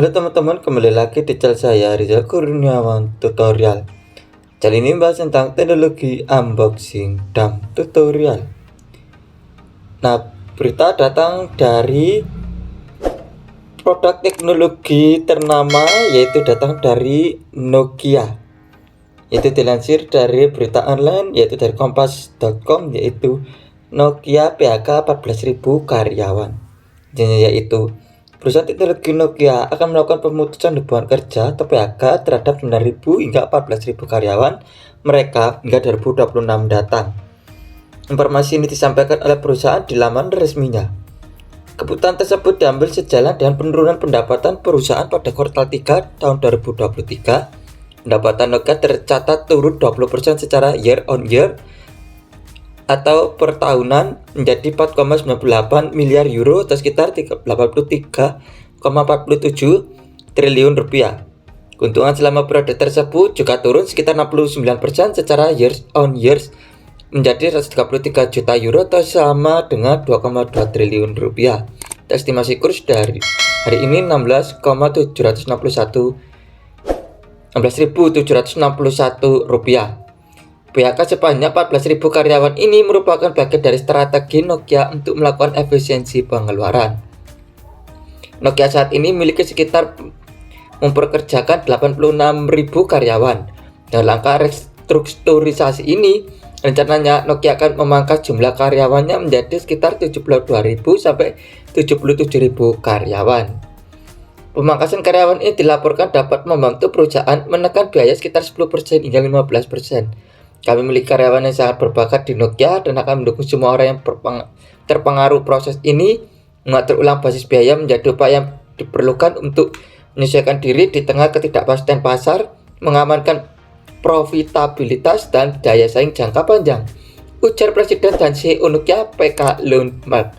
Halo teman-teman, kembali lagi di channel saya Rizal Kurniawan Tutorial. Channel ini bahas tentang teknologi unboxing dan tutorial. Nah, berita datang dari produk teknologi ternama, yaitu datang dari Nokia. Yaitu dilansir dari berita online, yaitu dari kompas.com, yaitu Nokia PHK 14.000 karyawan. Yaitu perusahaan teknologi Nokia akan melakukan pemutusan hubungan kerja atau PHK terhadap 9.000 hingga 14.000 karyawan mereka hingga 2026 datang. Informasi ini disampaikan oleh perusahaan di laman resminya. Keputusan tersebut diambil sejalan dengan penurunan pendapatan perusahaan pada kuartal 3 tahun 2023. Pendapatan Nokia tercatat turun 20% secara year on year atau per tahunan menjadi 4,98 miliar euro atau sekitar 83,47 triliun rupiah. Keuntungan selama periode tersebut juga turun sekitar 69% secara years on years menjadi 133 juta euro atau sama dengan 2,2 triliun rupiah. Estimasi kurs dari hari ini 16.761 rupiah. PHK sebanyak 14.000 karyawan ini merupakan bagian dari strategi Nokia untuk melakukan efisiensi pengeluaran. Nokia saat ini memiliki sekitar memperkerjakan 86.000 karyawan. Dengan langkah restrukturisasi ini, rencananya Nokia akan memangkas jumlah karyawannya menjadi sekitar 72.000 sampai 77.000 karyawan. Pemangkasan karyawan ini dilaporkan dapat membantu perusahaan menekan biaya sekitar 10% hingga 15%. Kami memiliki karyawan yang sangat berbakat di Nokia dan akan mendukung semua orang yang terpengaruh proses ini. Mengatur ulang basis biaya menjadi upaya yang diperlukan untuk menyesuaikan diri di tengah ketidakpastian pasar, mengamankan profitabilitas dan daya saing jangka panjang, ujar Presiden dan CEO Nokia PK Lundmark.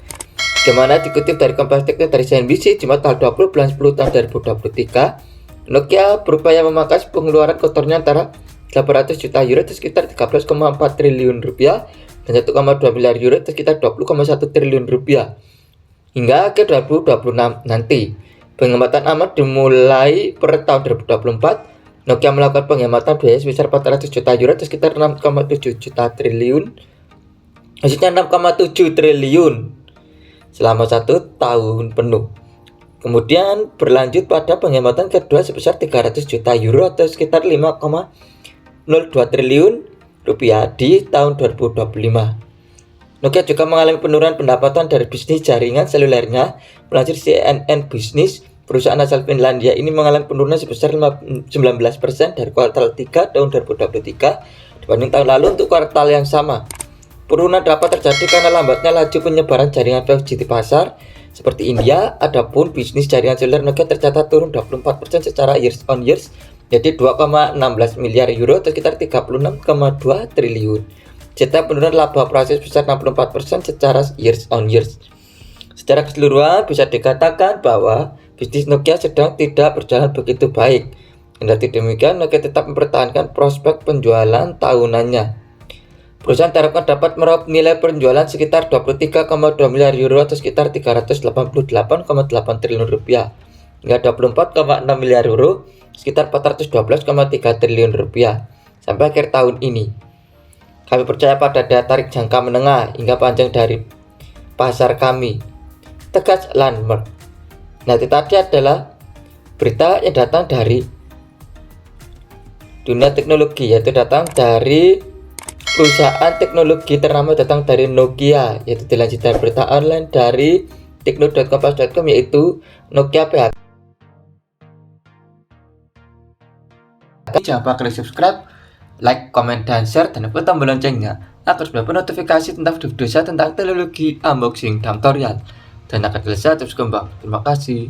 Bagaimana dikutip dari Kompas Teknik dari CNBC Jumat tanggal 20 bulan 10 tahun 2023, Nokia berupaya memangkas pengeluaran kotornya antara 800 juta euro atau sekitar 13,4 triliun rupiah dan 1,2 miliar euro atau sekitar 20,1 triliun rupiah hingga ke 2026 nanti. Penghematan aman dimulai per tahun 2024. Nokia melakukan penghematan biaya sebesar 400 juta euro atau sekitar 6,7 triliun selama 1 tahun penuh. Kemudian berlanjut pada penghematan kedua sebesar 300 juta euro atau sekitar 5,02 triliun rupiah di tahun 2025. Nokia juga mengalami penurunan pendapatan dari bisnis jaringan selulernya. Melansir CNN Business, perusahaan asal Finlandia ini mengalami penurunan sebesar 19% dari kuartal 3 tahun 2023 dibanding tahun lalu untuk kuartal yang sama. Penurunan dapat terjadi karena lambatnya laju penyebaran jaringan 5G di pasar seperti India. Adapun bisnis jaringan seluler Nokia tercatat turun 24% secara years on years, jadi 2,16 miliar euro atau sekitar 36,2 triliun. Serta penurunan laba operasi sebesar 64% secara years on years. Secara keseluruhan bisa dikatakan bahwa bisnis Nokia sedang tidak berjalan begitu baik. Kendati demikian, Nokia tetap mempertahankan prospek penjualan tahunannya. Perusahaan diharapkan dapat meraup nilai penjualan sekitar 23,2 miliar euro atau sekitar 388,8 triliun rupiah hingga 24,6 miliar euro sekitar 412,3 triliun rupiah sampai akhir tahun ini. Kami percaya pada daya tarik jangka menengah hingga panjang dari pasar kami, tegas Lundmark. Nah, itu tadi adalah berita yang datang dari dunia teknologi, yaitu datang dari perusahaan teknologi ternama, datang dari Nokia, yaitu dilansir dari berita online dari tekno.kompas.com, yaitu Nokia PHK. Jangan lupa klik subscribe, like, komen, dan share, dan tekan tombol loncengnya agar mendapatkan notifikasi tentang video saya tentang teknologi unboxing dan tutorial dan akan selesai terus kembang. Terima kasih.